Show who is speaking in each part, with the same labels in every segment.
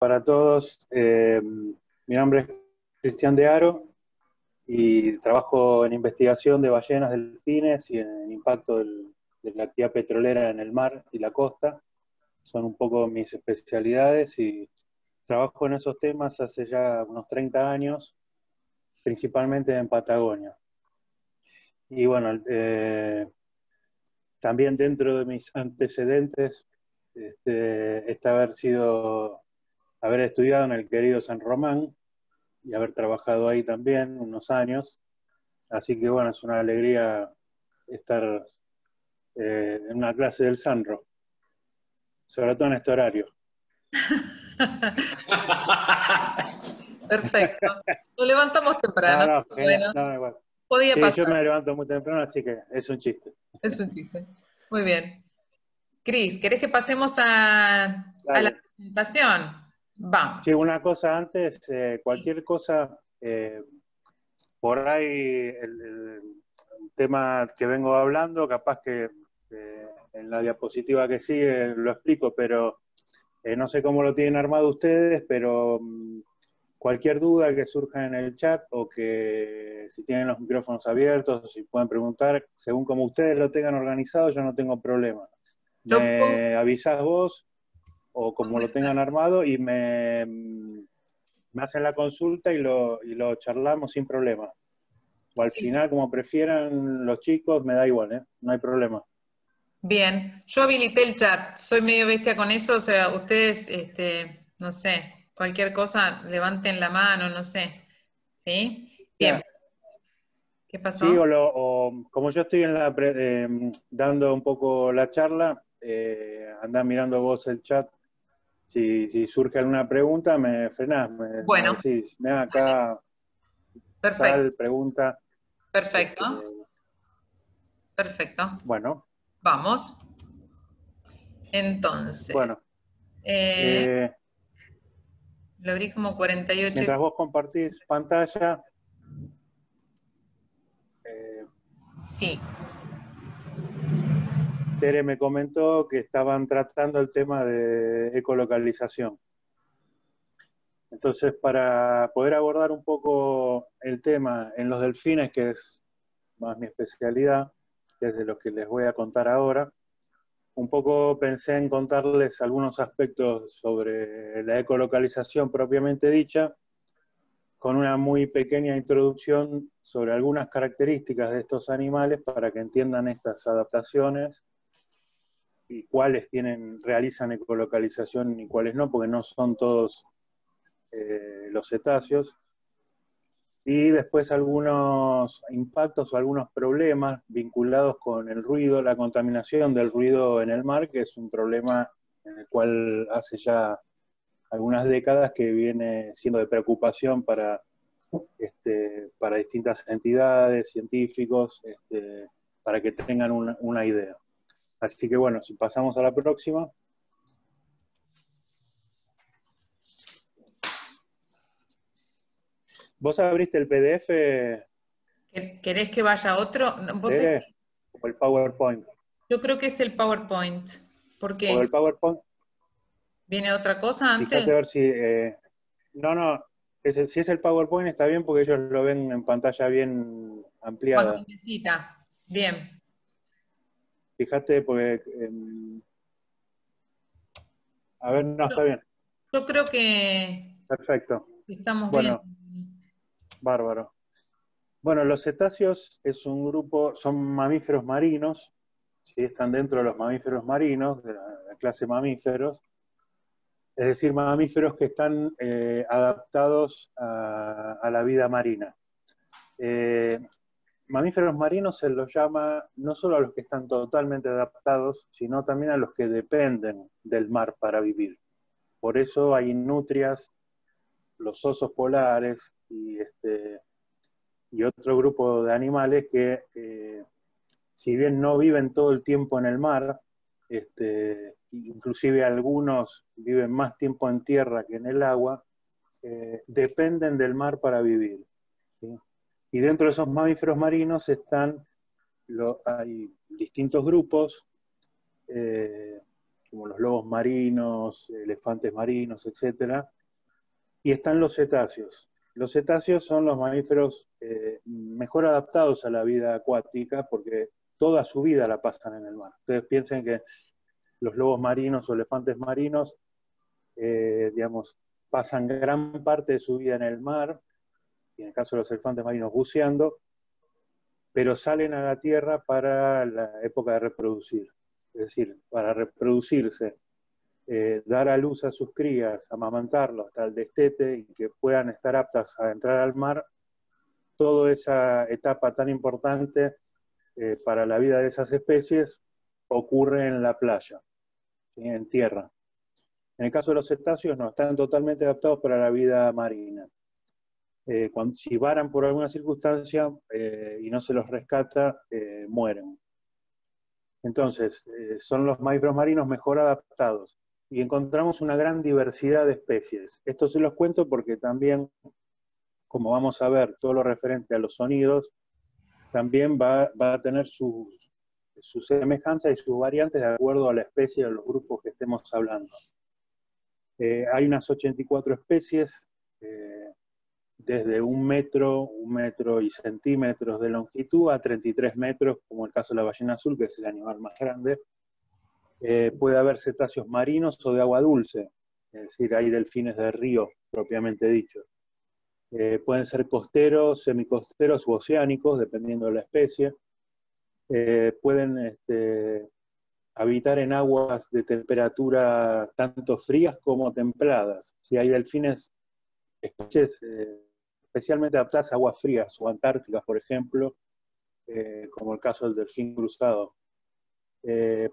Speaker 1: para todos. Mi nombre es Cristian de Aro y trabajo en investigación de ballenas, delfines y en el impacto de la actividad petrolera en el mar y la costa. Son un poco mis especialidades y trabajo en esos temas hace ya unos 30 años, principalmente en Patagonia. Y bueno, también dentro de mis antecedentes está haber estudiado en el querido San Román y haber trabajado ahí también unos años. Así que bueno, es una alegría estar en una clase del Sanro, sobre todo en este horario.
Speaker 2: Perfecto. Lo levantamos temprano.
Speaker 1: No, genial.
Speaker 2: Bueno,
Speaker 1: No, igual.
Speaker 2: podía
Speaker 1: Sí, yo
Speaker 2: pasar.
Speaker 1: me levanto muy temprano, así que es un chiste.
Speaker 2: Es un chiste. Muy bien. Cris, ¿querés que pasemos a la
Speaker 1: Dale.
Speaker 2: presentación?
Speaker 1: Sí,
Speaker 2: Vamos.
Speaker 1: una cosa antes,
Speaker 2: Sí.
Speaker 1: cualquier cosa, por ahí el tema que vengo hablando, capaz que en la diapositiva que sigue lo explico, pero no sé cómo lo tienen armado ustedes, pero cualquier duda que surja en el chat o que si tienen los micrófonos abiertos o si pueden preguntar, según como ustedes lo tengan organizado, yo no tengo problema.
Speaker 2: Yo pongo
Speaker 1: Me avisás vos o como lo
Speaker 2: esta.
Speaker 1: tengan armado y me hacen la consulta y lo charlamos sin problema. O al
Speaker 2: Sí.
Speaker 1: final, como prefieran los chicos, me da igual, ¿eh? No hay problema.
Speaker 2: Bien. Yo habilité el chat. Soy medio bestia con eso. O sea, ustedes, no sé, cualquier cosa, levanten la mano, no sé. ¿Sí? Bien.
Speaker 1: Ya,
Speaker 2: ¿Qué
Speaker 1: sí,
Speaker 2: pasó?
Speaker 1: como yo estoy dando un poco la charla, andá mirando vos el chat. Si surge alguna pregunta, me frenás, me
Speaker 2: Bueno,
Speaker 1: decís, mira
Speaker 2: dale.
Speaker 1: acá
Speaker 2: Perfecto.
Speaker 1: tal pregunta.
Speaker 2: Perfecto.
Speaker 1: Este,
Speaker 2: Perfecto.
Speaker 1: bueno,
Speaker 2: Vamos. Entonces,
Speaker 1: bueno.
Speaker 2: eh,
Speaker 1: Eh,
Speaker 2: lo abrí como 48.
Speaker 1: Mientras vos compartís pantalla, eh,
Speaker 2: Sí.
Speaker 1: Tere me comentó que estaban tratando el tema de ecolocalización. Entonces, para poder abordar un poco el tema en los delfines, que es más mi especialidad, que es de lo que les voy a contar ahora, un poco pensé en contarles algunos aspectos sobre la ecolocalización propiamente dicha, con una muy pequeña introducción sobre algunas características de estos animales para que entiendan estas adaptaciones y cuáles realizan ecolocalización y cuáles no, porque no son todos los cetáceos. Y después algunos impactos o algunos problemas vinculados con el ruido, la contaminación del ruido en el mar, que es un problema en el cual hace ya algunas décadas que viene siendo de preocupación para distintas entidades, científicos, para que tengan una idea. Así que bueno, si pasamos a la próxima. ¿Vos abriste el PDF,
Speaker 2: ¿Querés que vaya otro? No,
Speaker 1: Tere? ¿O el PowerPoint?
Speaker 2: yo creo que es el PowerPoint. ¿Por
Speaker 1: ¿O el
Speaker 2: qué?
Speaker 1: PowerPoint?
Speaker 2: ¿Viene otra cosa
Speaker 1: Fíjate
Speaker 2: antes?
Speaker 1: a ver si... no, si es el PowerPoint está bien porque ellos lo ven en pantalla bien
Speaker 2: Más
Speaker 1: ampliada.
Speaker 2: grandecita. Bien.
Speaker 1: Fíjate porque... a ver, no,
Speaker 2: Yo,
Speaker 1: está bien.
Speaker 2: yo creo que
Speaker 1: Perfecto.
Speaker 2: estamos bien.
Speaker 1: Bueno, bárbaro. Bueno, los cetáceos es un grupo, son mamíferos marinos, ¿sí? Están dentro de los mamíferos marinos, de la clase mamíferos, es decir, mamíferos que están adaptados a la vida marina. Eh, Mamíferos marinos se los llama no solo a los que están totalmente adaptados, sino también a los que dependen del mar para vivir. Por eso hay nutrias, los osos polares y otro grupo de animales que, si bien no viven todo el tiempo en el mar, inclusive algunos viven más tiempo en tierra que en el agua, dependen del mar para vivir, ¿sí? Y dentro de esos mamíferos marinos hay distintos grupos, eh, como los lobos marinos, elefantes marinos, etc. Y están los cetáceos. Los cetáceos son los mamíferos mejor adaptados a la vida acuática porque toda su vida la pasan en el mar. Ustedes piensen que los lobos marinos o elefantes marinos, digamos, pasan gran parte de su vida en el mar, y en el caso de los elefantes marinos buceando, pero salen a la tierra para la época de reproducir. Es decir, para reproducirse, dar a luz a sus crías, amamantarlos hasta el destete y que puedan estar aptas a entrar al mar, toda esa etapa tan importante para la vida de esas especies ocurre en la playa, ¿sí? En tierra. En el caso de los cetáceos no, están totalmente adaptados para la vida marina. Si varan por alguna circunstancia y no se los rescata, mueren. Entonces, son los mamíferos marinos mejor adaptados. Y encontramos una gran diversidad de especies. Esto se los cuento porque también, como vamos a ver, todo lo referente a los sonidos, también va a tener sus semejanzas y sus variantes de acuerdo a la especie o los grupos que estemos hablando. Hay unas 84 especies, desde 1 metro y centímetros de longitud a 33 metros, como el caso de la ballena azul, que es el animal más grande. Puede haber cetáceos marinos o de agua dulce, es decir, hay delfines de río, propiamente dicho. Pueden ser costeros, semicosteros u oceánicos, dependiendo de la especie. Pueden habitar en aguas de temperatura tanto frías como templadas. Si hay delfines, especies especialmente adaptadas a aguas frías o antárticas, por ejemplo, como el caso del delfín cruzado.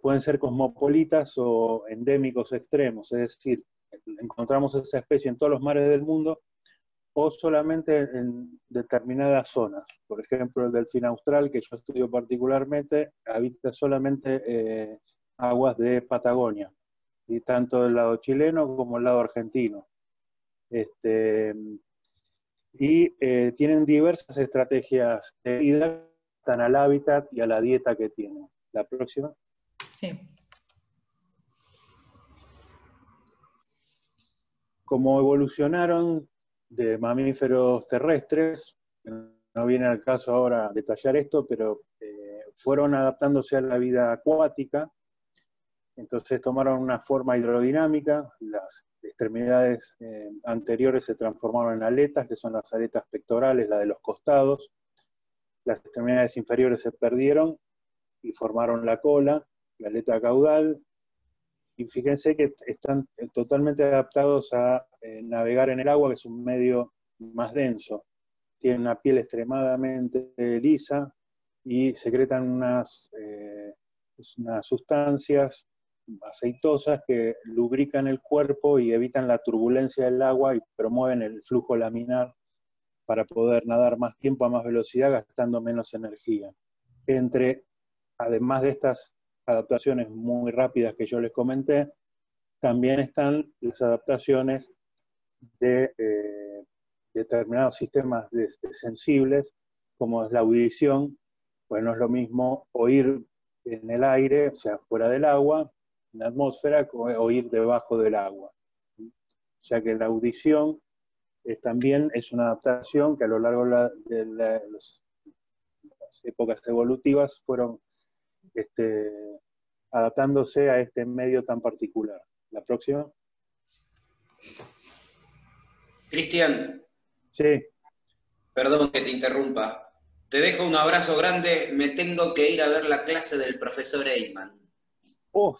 Speaker 1: Pueden ser cosmopolitas o endémicos extremos, es decir, encontramos esa especie en todos los mares del mundo o solamente en determinadas zonas. Por ejemplo, el delfín austral, que yo estudio particularmente, habita solamente aguas de Patagonia, y tanto del lado chileno como el lado argentino. Tienen diversas estrategias de vida, están al hábitat y a la dieta que tienen. La próxima.
Speaker 2: Sí.
Speaker 1: Como evolucionaron de mamíferos terrestres, no viene al caso ahora detallar esto, pero fueron adaptándose a la vida acuática, entonces tomaron una forma hidrodinámica, las extremidades anteriores se transformaron en aletas, que son las aletas pectorales, la de los costados, las extremidades inferiores se perdieron y formaron la cola, la aleta caudal, y fíjense que están totalmente adaptados a navegar en el agua, que es un medio más denso. Tienen una piel extremadamente lisa y secretan unas sustancias aceitosas que lubrican el cuerpo y evitan la turbulencia del agua y promueven el flujo laminar para poder nadar más tiempo a más velocidad, gastando menos energía. Además de estas adaptaciones muy rápidas que yo les comenté, también están las adaptaciones de determinados sistemas sensibles, como es la audición. Pues no es lo mismo oír en el aire, o sea, fuera del agua, en la atmósfera, o oír debajo del agua. O sea que la audición también es una adaptación que a lo largo de las épocas evolutivas fueron adaptándose a este medio tan particular. La próxima.
Speaker 3: Cristian.
Speaker 1: Sí.
Speaker 3: Perdón que te interrumpa. Te dejo un abrazo grande, me tengo que ir a ver la clase del profesor Eyman.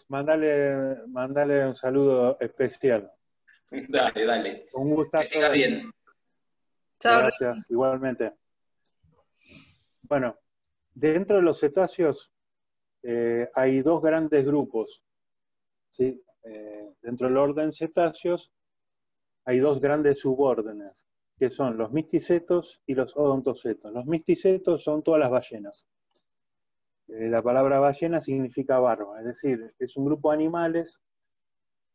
Speaker 1: Mandale un saludo especial.
Speaker 3: Dale, dale.
Speaker 1: Un gustazo.
Speaker 3: Que siga bien.
Speaker 1: Gracias, igualmente. Bueno, dentro de los cetáceos hay dos grandes grupos, ¿sí? Dentro del orden cetáceos hay dos grandes subórdenes, que son los misticetos y los odontocetos. Los misticetos son todas las ballenas. La palabra ballena significa barba, es decir, es un grupo de animales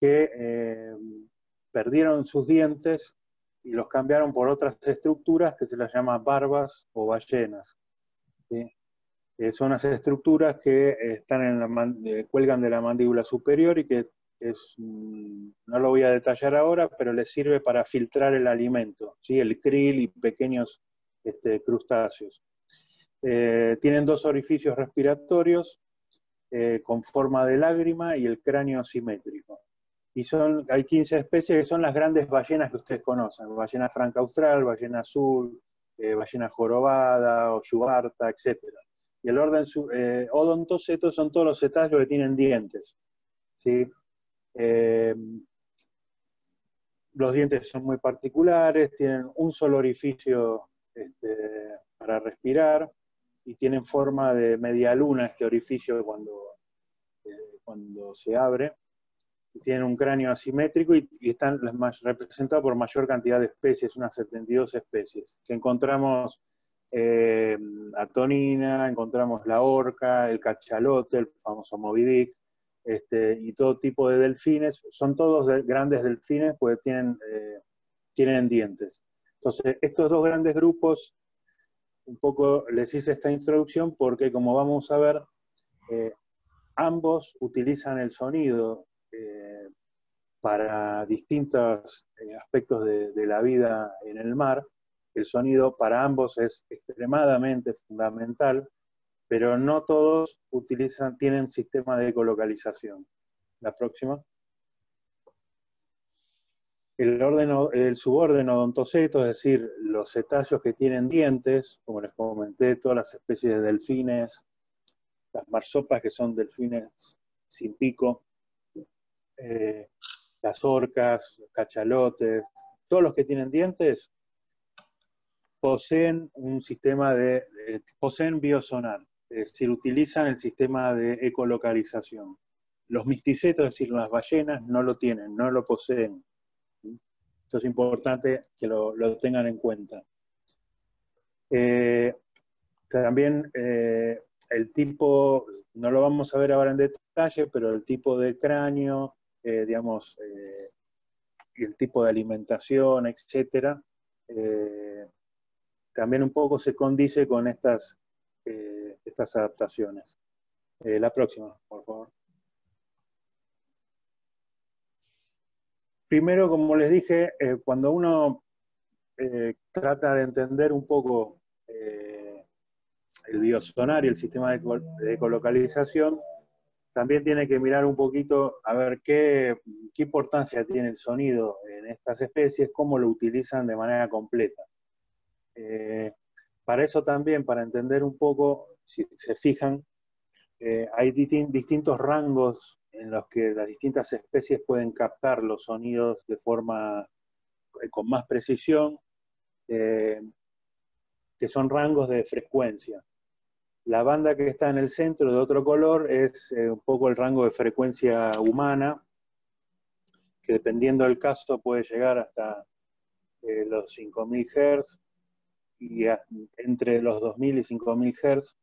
Speaker 1: que perdieron sus dientes y los cambiaron por otras estructuras que se las llama barbas o ballenas. ¿Sí? Son las estructuras que están cuelgan de la mandíbula superior y que no lo voy a detallar ahora, pero le sirve para filtrar el alimento, ¿sí? El krill y pequeños crustáceos. Tienen dos orificios respiratorios con forma de lágrima y el cráneo simétrico. Y hay 15 especies que son las grandes ballenas que ustedes conocen: ballena franca austral, ballena azul, ballena jorobada, o yubarta, etc. Y el orden odontocetos son todos los cetáceos que tienen dientes, ¿sí? Los dientes son muy particulares, tienen un solo orificio para respirar, y tienen forma de media luna este orificio cuando se abre. Tienen un cráneo asimétrico y están representados por mayor cantidad de especies, unas 72 especies, que encontramos atonina, encontramos la orca, el cachalote, el famoso Moby Dick, y todo tipo de delfines. Son todos grandes delfines porque tienen dientes. Entonces, estos dos grandes grupos, un poco les hice esta introducción porque, como vamos a ver, ambos utilizan el sonido para distintos aspectos de la vida en el mar. El sonido para ambos es extremadamente fundamental, pero no todos tienen sistema de ecolocalización. La próxima. El suborden odontoceto, es decir, los cetáceos que tienen dientes, como les comenté, todas las especies de delfines, las marsopas, que son delfines sin pico, las orcas, los cachalotes, todos los que tienen dientes poseen un sistema poseen biosonar, es decir, utilizan el sistema de ecolocalización. Los misticetos, es decir, las ballenas, no lo tienen, no lo poseen. Esto es importante que lo tengan en cuenta. También el tipo, no lo vamos a ver ahora en detalle, pero el tipo de cráneo, digamos, y el tipo de alimentación, etcétera, también un poco se condice con estas adaptaciones. La próxima, por favor. Primero, como les dije, cuando uno trata de entender un poco el biosonar y el sistema de ecolocalización, también tiene que mirar un poquito a ver qué importancia tiene el sonido en estas especies, cómo lo utilizan de manera completa. Para eso también, para entender un poco, si se fijan, hay distintos rangos en los que las distintas especies pueden captar los sonidos de forma con más precisión, que son rangos de frecuencia. La banda que está en el centro, de otro color, es un poco el rango de frecuencia humana, que dependiendo del caso puede llegar hasta los 5000 Hz, y entre los 2000 y 5000 Hz.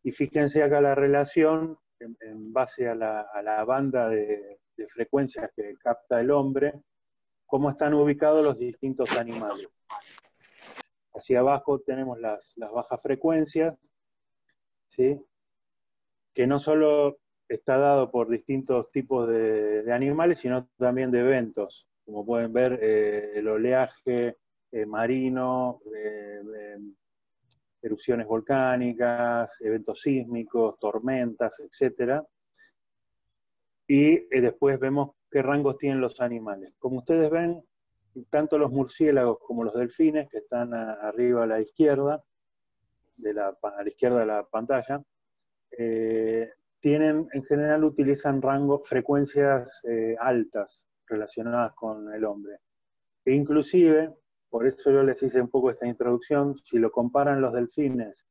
Speaker 1: Y fíjense acá la relación en base a la banda de frecuencias que capta el hombre, cómo están ubicados los distintos animales. Hacia abajo tenemos las bajas frecuencias, ¿sí? Que no solo está dado por distintos tipos de animales, sino también de eventos. Como pueden ver, el oleaje marino, erupciones volcánicas, eventos sísmicos, tormentas, etc. Y después vemos qué rangos tienen los animales. Como ustedes ven, tanto los murciélagos como los delfines, que están arriba a la izquierda, a la izquierda de la pantalla, en general utilizan frecuencias altas relacionadas con el hombre. E inclusive, por eso yo les hice un poco esta introducción, si lo comparan los delfines,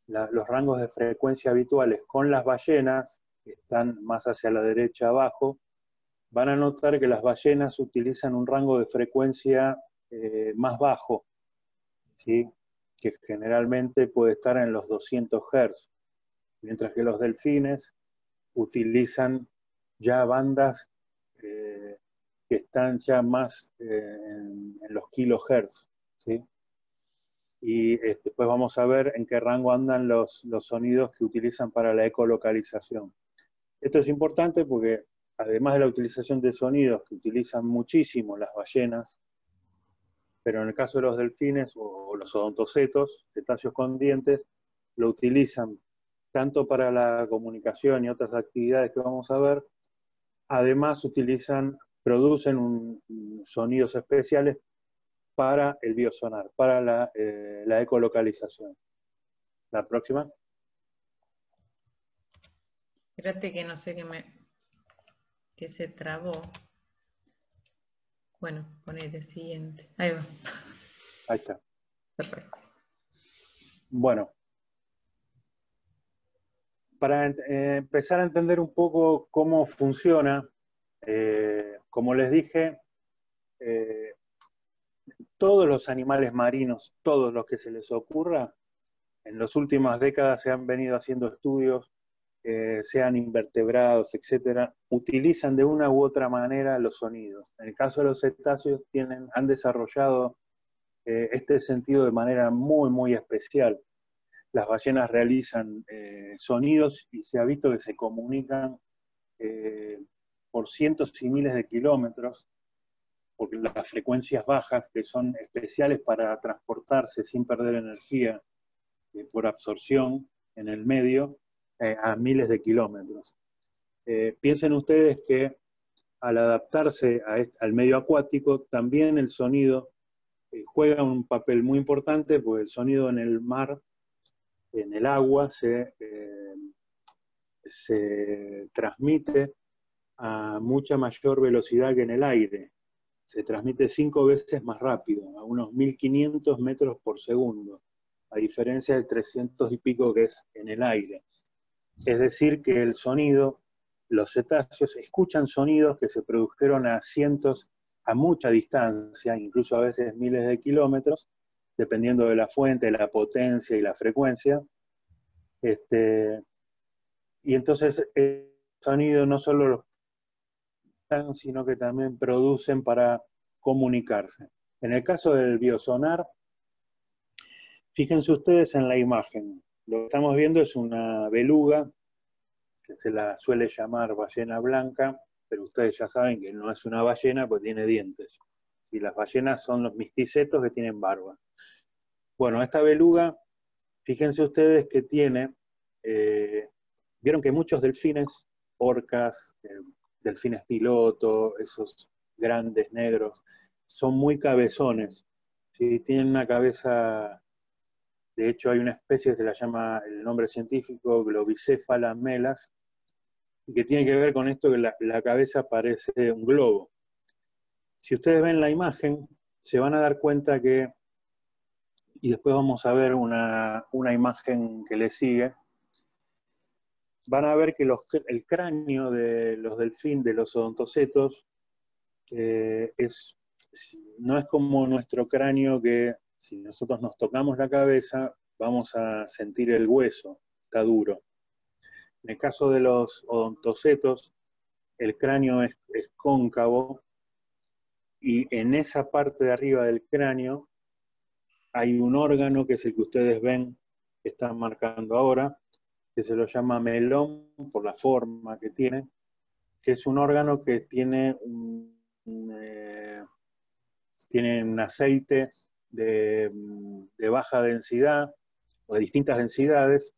Speaker 1: los rangos de frecuencia habituales con las ballenas, que están más hacia la derecha abajo, van a notar que las ballenas utilizan un rango de frecuencia más bajo, ¿sí? Que generalmente puede estar en los 200 Hz, mientras que los delfines utilizan ya bandas que están ya más en los kilohertz, ¿sí? Y después vamos a ver en qué rango andan los sonidos que utilizan para la ecolocalización. Esto es importante porque, además de la utilización de sonidos que utilizan muchísimo las ballenas, pero en el caso de los delfines o los odontocetos, cetáceos con dientes, lo utilizan tanto para la comunicación y otras actividades que vamos a ver. Además producen sonidos especiales para el biosonar, para la ecolocalización. La próxima.
Speaker 2: Espérate que no sé que se trabó. Bueno, poner el siguiente. Ahí va.
Speaker 1: Ahí está.
Speaker 2: Perfecto.
Speaker 1: Bueno, para empezar a entender un poco cómo funciona, como les dije, todos los animales marinos, todos los que se les ocurra, en las últimas décadas se han venido haciendo estudios, sean invertebrados, etcétera, utilizan de una u otra manera los sonidos. En el caso de los cetáceos han desarrollado este sentido de manera muy, muy especial. Las ballenas realizan sonidos y se ha visto que se comunican por cientos y miles de kilómetros, por las frecuencias bajas que son especiales para transportarse sin perder energía por absorción en el medio a miles de kilómetros. Piensen ustedes que al adaptarse al medio acuático, también el sonido juega un papel muy importante, porque el sonido en el mar, en el agua, se transmite a mucha mayor velocidad que en el aire. Se transmite 5 veces más rápido, a unos 1500 metros por segundo, a diferencia del 300 y pico que es en el aire. Es decir, que el sonido, los cetáceos escuchan sonidos que se produjeron a mucha distancia, incluso a veces miles de kilómetros, dependiendo de la fuente, la potencia y la frecuencia. Y entonces el sonido no solo los sino que también producen para comunicarse. En el caso del biosonar, fíjense ustedes en la imagen. Lo que estamos viendo es una beluga, que se la suele llamar ballena blanca, pero ustedes ya saben que no es una ballena porque tiene dientes. Y las ballenas son los misticetos que tienen barba. Bueno, esta beluga, fíjense ustedes que tiene, vieron que muchos delfines, orcas, delfines piloto, esos grandes negros, son muy cabezones, ¿sí? Tienen una cabeza, de hecho hay una especie que se la llama, el nombre científico, Globicéfala melas, y que tiene que ver con esto que la cabeza parece un globo. Si ustedes ven la imagen, se van a dar cuenta que, y después vamos a ver una imagen que le sigue, van a ver que el cráneo de los delfines, de los odontocetos, no es como nuestro cráneo que si nosotros nos tocamos la cabeza vamos a sentir el hueso, está duro. En el caso de los odontocetos, el cráneo es cóncavo y en esa parte de arriba del cráneo hay un órgano que es el que ustedes ven, que están marcando ahora, que se lo llama melón por la forma que tiene, que es un órgano que tiene tiene un aceite de baja densidad o de distintas densidades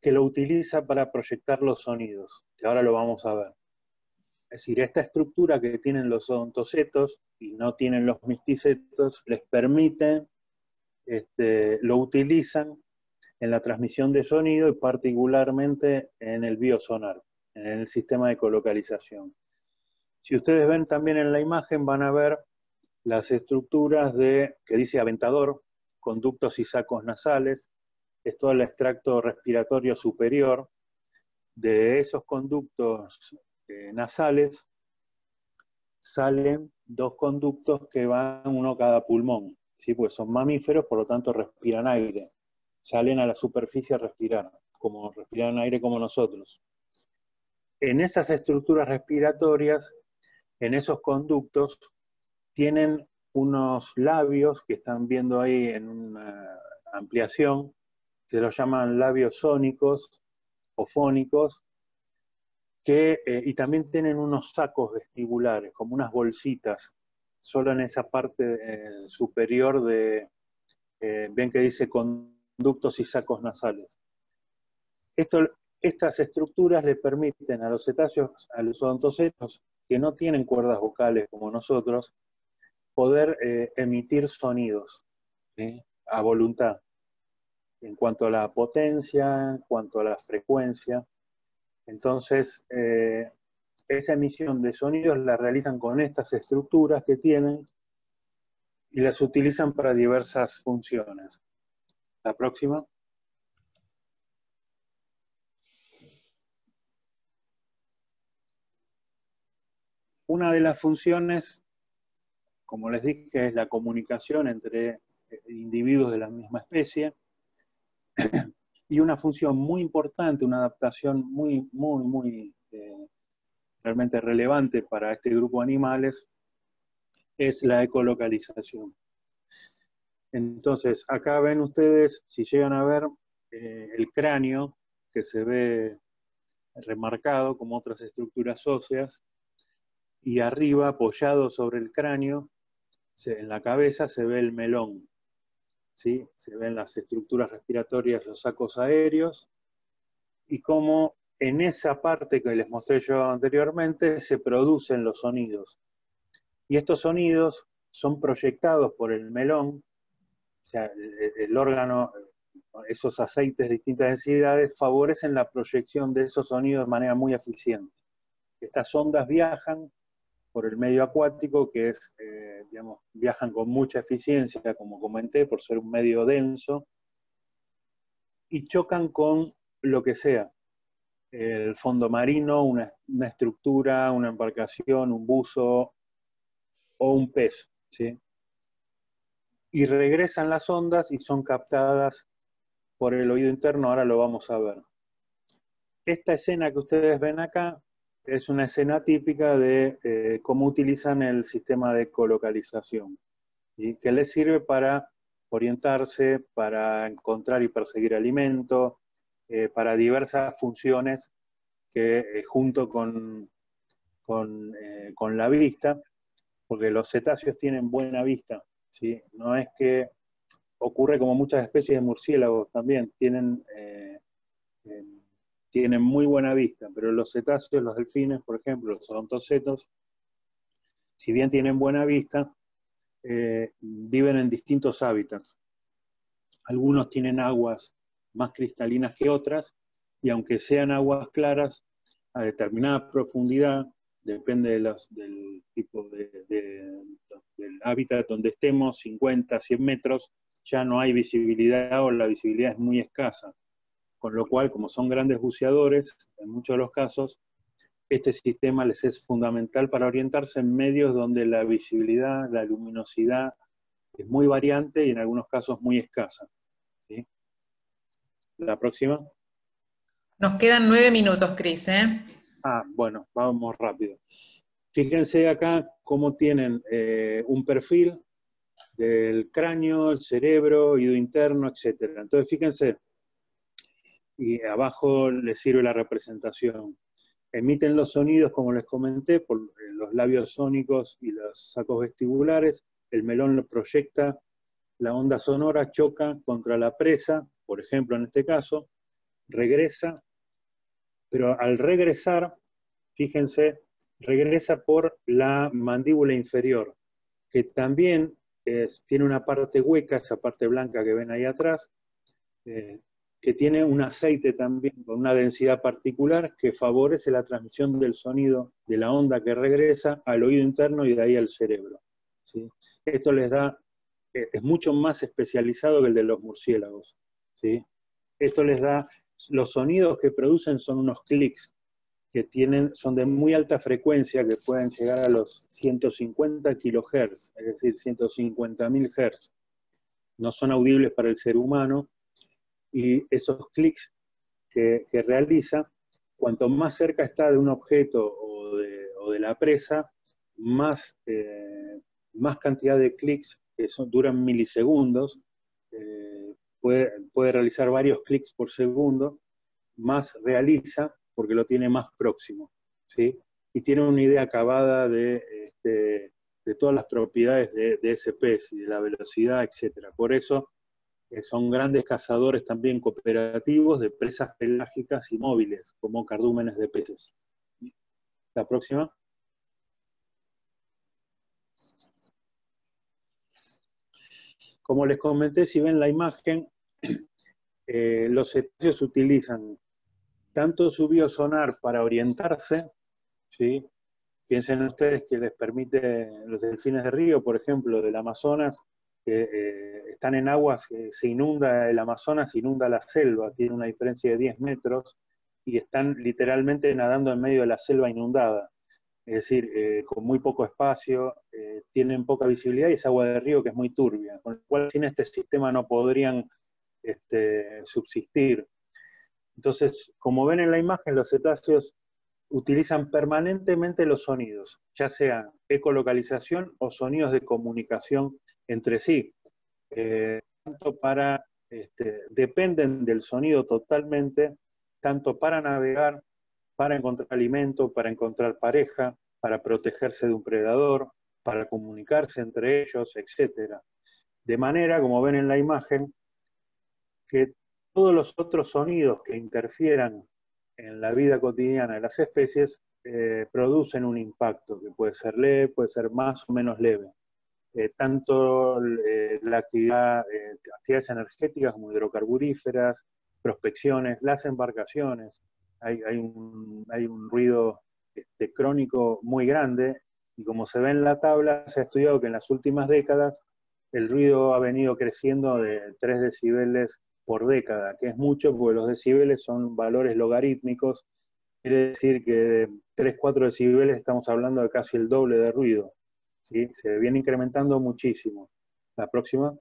Speaker 1: que lo utiliza para proyectar los sonidos, que ahora lo vamos a ver. Es decir, esta estructura que tienen los odontocetos y no tienen los misticetos les permite, lo utilizan en la transmisión de sonido y particularmente en el biosonar, en el sistema de ecolocalización. Si ustedes ven también en la imagen van a ver las estructuras que dice aventador, conductos y sacos nasales, es todo el extracto respiratorio superior. De esos conductos nasales salen 2 conductos que van uno cada pulmón, ¿sí? Pues son mamíferos, por lo tanto respiran aire, salen a la superficie a respirar, como respiran aire como nosotros. En esas estructuras respiratorias, en esos conductos, tienen unos labios que están viendo ahí en una ampliación, que los llaman labios sónicos o fónicos, y también tienen unos sacos vestibulares, como unas bolsitas, solo en esa parte superior ven que dice conductos y sacos nasales. Estas estructuras le permiten a los cetáceos, a los odontocetos, que no tienen cuerdas vocales como nosotros, poder emitir sonidos, ¿sí?, a voluntad, en cuanto a la potencia, en cuanto a la frecuencia. Entonces, esa emisión de sonidos la realizan con estas estructuras que tienen y las utilizan para diversas funciones. La próxima. Una de las funciones, como les dije, es la comunicación entre individuos de la misma especie, y una función muy importante, una adaptación muy realmente relevante para este grupo de animales, es la ecolocalización. Entonces, acá ven ustedes, si llegan a ver, el cráneo, que se ve remarcado como otras estructuras óseas, y arriba, apoyado sobre el cráneo, en la cabeza se ve el melón, ¿sí? Se ven las estructuras respiratorias, los sacos aéreos, y cómo en esa parte que les mostré yo anteriormente se producen los sonidos. Y estos sonidos son proyectados por el melón, o sea, el órgano, esos aceites de distintas densidades favorecen la proyección de esos sonidos de manera muy eficiente. Estas ondas viajan por el medio acuático, que es, digamos, viajan con mucha eficiencia, como comenté, por ser un medio denso, y chocan con lo que sea, el fondo marino, una estructura, una embarcación, un buzo o un pez, ¿sí? Y regresan las ondas y son captadas por el oído interno, ahora lo vamos a ver. Esta escena que ustedes ven acá es una escena típica de cómo utilizan el sistema de ecolocalización, ¿sí?, que les sirve para orientarse, para encontrar y perseguir alimento, para diversas funciones que junto con la vista, porque los cetáceos tienen buena vista, ¿sí? No es que ocurre como muchas especies de murciélagos también, tienen muy buena vista, pero los cetáceos, los delfines, por ejemplo, los odontocetos, si bien tienen buena vista, viven en distintos hábitats. Algunos tienen aguas más cristalinas que otras, y aunque sean aguas claras, a determinada profundidad, depende del tipo del hábitat donde estemos, 50, 100 metros, ya no hay visibilidad o la visibilidad es muy escasa. Con lo cual, como son grandes buceadores, en muchos de los casos, este sistema les es fundamental para orientarse en medios donde la visibilidad, la luminosidad es muy variante y en algunos casos muy escasa, ¿sí? La próxima.
Speaker 2: Nos quedan 9 minutos, Cris, ¿eh?
Speaker 1: Bueno, vamos rápido. Fíjense acá cómo tienen un perfil del cráneo, el cerebro, oído interno, etc. Entonces, fíjense, y abajo les sirve la representación. Emiten los sonidos, como les comenté, por los labios sónicos y los sacos vestibulares. El melón lo proyecta, la onda sonora choca contra la presa, por ejemplo, en este caso, regresa, pero al regresar, fíjense, regresa por la mandíbula inferior, que también tiene una parte hueca, esa parte blanca que ven ahí atrás, que tiene un aceite también con una densidad particular que favorece la transmisión del sonido de la onda que regresa al oído interno y de ahí al cerebro, ¿sí? Esto les da, es mucho más especializado que el de los murciélagos, ¿sí? Esto les da, los sonidos que producen son unos clics que son de muy alta frecuencia, que pueden llegar a los 150 kHz, es decir, 150.000 Hz. No son audibles para el ser humano, y esos clics que realiza, cuanto más cerca está de un objeto o de la presa, más cantidad de clics, que duran milisegundos, puede realizar varios clics por segundo, más realiza, porque lo tiene más próximo, ¿sí? Y tiene una idea acabada de todas las propiedades de ese pez, y de la velocidad, etc. Por eso son grandes cazadores también cooperativos de presas pelágicas y móviles, como cardúmenes de peces. La próxima. Como les comenté, si ven la imagen, los cetáceos utilizan tanto su biosonar para orientarse, ¿sí? Piensen ustedes que les permite, los delfines de río, por ejemplo, del Amazonas, que están en aguas, se inunda el Amazonas, se inunda la selva, tiene una diferencia de 10 metros, y están literalmente nadando en medio de la selva inundada. Es decir, con muy poco espacio, tienen poca visibilidad y es agua de río que es muy turbia, con lo cual sin este sistema no podrían subsistir. Entonces, como ven en la imagen, los cetáceos utilizan permanentemente los sonidos, ya sea ecolocalización o sonidos de comunicación entre sí. Tanto para, dependen del sonido totalmente, tanto para navegar, para encontrar alimento, para encontrar pareja, para protegerse de un predador, para comunicarse entre ellos, etc. De manera, como ven en la imagen, que todos los otros sonidos que interfieran en la vida cotidiana de las especies producen un impacto, que puede ser leve, puede ser más o menos leve. Tanto la actividades energéticas como hidrocarburíferas, prospecciones, las embarcaciones, hay un ruido crónico muy grande, y como se ve en la tabla, se ha estudiado que en las últimas décadas el ruido ha venido creciendo de 3 decibeles por década, que es mucho porque los decibeles son valores logarítmicos, quiere decir que de 3, 4 decibeles estamos hablando de casi el doble de ruido, ¿sí? Se viene incrementando muchísimo. La próxima.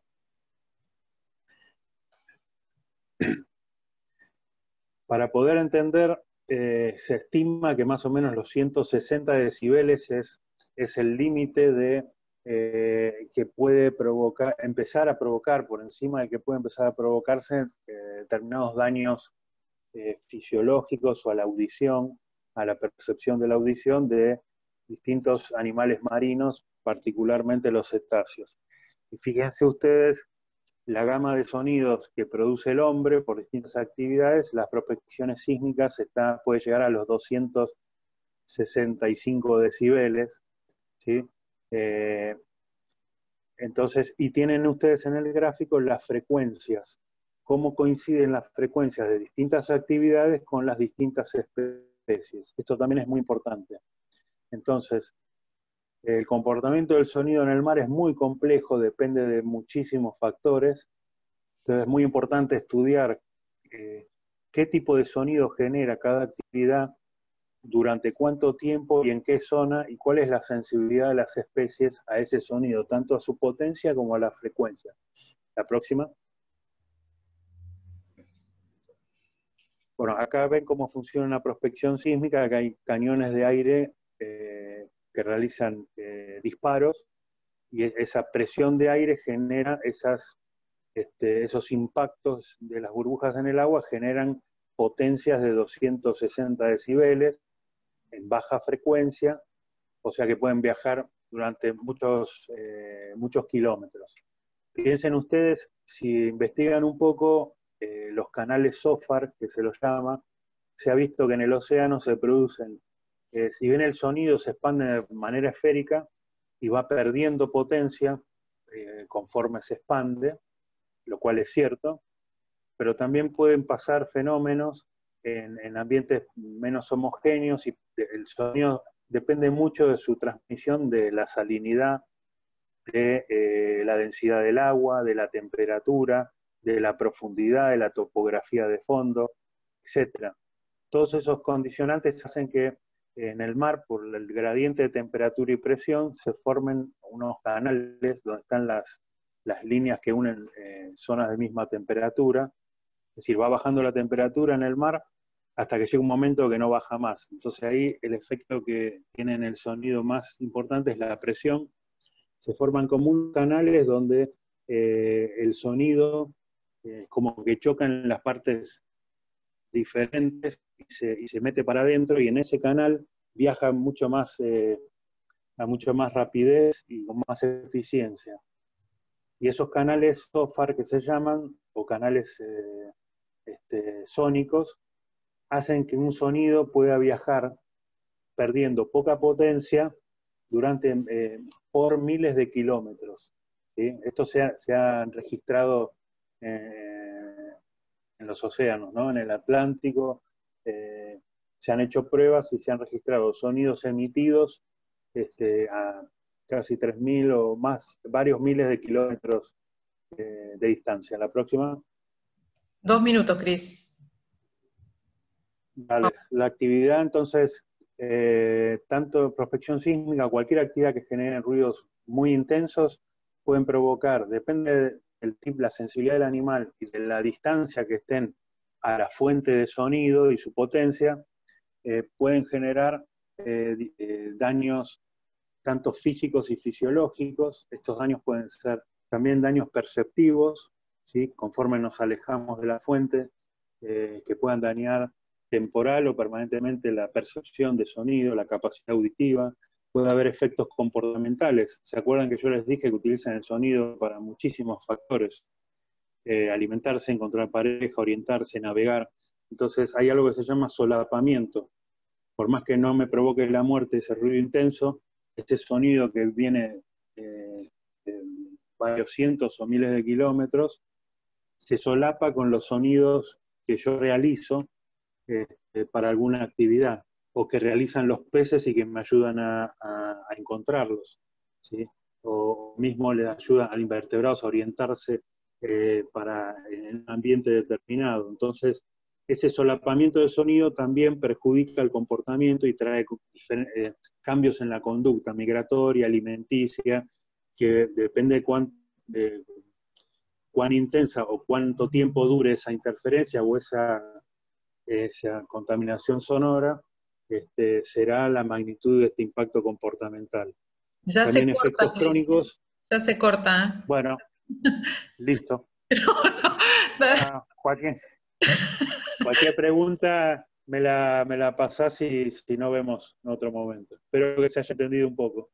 Speaker 1: Para poder entender, se estima que más o menos los 160 decibeles es el límite de que puede empezar a provocar, por encima del que puede empezar a provocarse determinados daños fisiológicos o a la audición, a la percepción de la audición de distintos animales marinos, particularmente los cetáceos. Y fíjense ustedes la gama de sonidos que produce el hombre por distintas actividades, las prospecciones sísmicas puede llegar a los 265 decibeles, ¿sí? Entonces, y tienen ustedes en el gráfico las frecuencias, cómo coinciden las frecuencias de distintas actividades con las distintas especies. Esto también es muy importante. Entonces, el comportamiento del sonido en el mar es muy complejo, depende de muchísimos factores. Entonces es muy importante estudiar qué tipo de sonido genera cada actividad, durante cuánto tiempo y en qué zona, y cuál es la sensibilidad de las especies a ese sonido, tanto a su potencia como a la frecuencia. La próxima. Bueno, acá ven cómo funciona una prospección sísmica. Acá hay cañones de aire que realizan disparos, y esa presión de aire genera esos impactos de las burbujas en el agua, generan potencias de 260 decibeles en baja frecuencia, o sea que pueden viajar durante muchos kilómetros. Piensen ustedes, si investigan un poco los canales SOFAR, que se los llama, se ha visto que en el océano se producen, si bien el sonido se expande de manera esférica y va perdiendo potencia conforme se expande, lo cual es cierto, pero también pueden pasar fenómenos en ambientes menos homogéneos, y el sonido depende mucho de su transmisión, de la salinidad, de la densidad del agua, de la temperatura, de la profundidad, de la topografía de fondo, etc. Todos esos condicionantes hacen que en el mar, por el gradiente de temperatura y presión, se formen unos canales donde están las líneas que unen zonas de misma temperatura. Es decir, va bajando la temperatura en el mar hasta que llega un momento que no baja más. Entonces ahí el efecto que tiene en el sonido más importante es la presión. Se forman como canales donde el sonido como que choca en las partes diferentes, y se mete para adentro, y en ese canal viaja mucho más, a mucho más rapidez y con más eficiencia. Y esos canales SOFAR que se llaman, o canales sónicos, hacen que un sonido pueda viajar perdiendo poca potencia por miles de kilómetros. ¿Sí? Esto se ha registrado en los océanos, ¿no? En el Atlántico, se han hecho pruebas y se han registrado sonidos emitidos a casi 3.000 o más, varios miles de kilómetros de distancia. La próxima.
Speaker 2: 2 minutos, Cris.
Speaker 1: Vale. La actividad, entonces, tanto prospección sísmica, cualquier actividad que genere ruidos muy intensos, pueden provocar, depende del tipo, la sensibilidad del animal y de la distancia que estén a la fuente de sonido y su potencia, pueden generar daños tanto físicos y fisiológicos. Estos daños pueden ser también daños perceptivos, ¿sí? Conforme nos alejamos de la fuente, que puedan dañar temporal o permanentemente la percepción de sonido, la capacidad auditiva. Puede haber efectos comportamentales. ¿Se acuerdan que yo les dije que utilizan el sonido para muchísimos factores? Alimentarse, encontrar pareja, orientarse, navegar. Entonces hay algo que se llama solapamiento. Por más que no me provoque la muerte ese ruido intenso, este sonido que viene de varios cientos o miles de kilómetros, se solapa con los sonidos que yo realizo para alguna actividad, o que realizan los peces y que me ayudan a encontrarlos, ¿sí? O mismo les ayudan a los invertebrados a orientarse en un ambiente determinado. Entonces, ese solapamiento de sonido también perjudica el comportamiento y trae cambios en la conducta migratoria, alimenticia, que depende de cuán intensa o cuánto tiempo dure esa interferencia o esa contaminación sonora, será la magnitud de este impacto comportamental.
Speaker 2: Ya
Speaker 1: También
Speaker 2: se corta,
Speaker 1: efectos
Speaker 2: Cris.
Speaker 1: crónicos.
Speaker 2: Ya se corta, ¿eh?
Speaker 1: Bueno, listo. Cualquier pregunta me la pasás si no vemos en otro momento. Espero que se haya entendido un poco.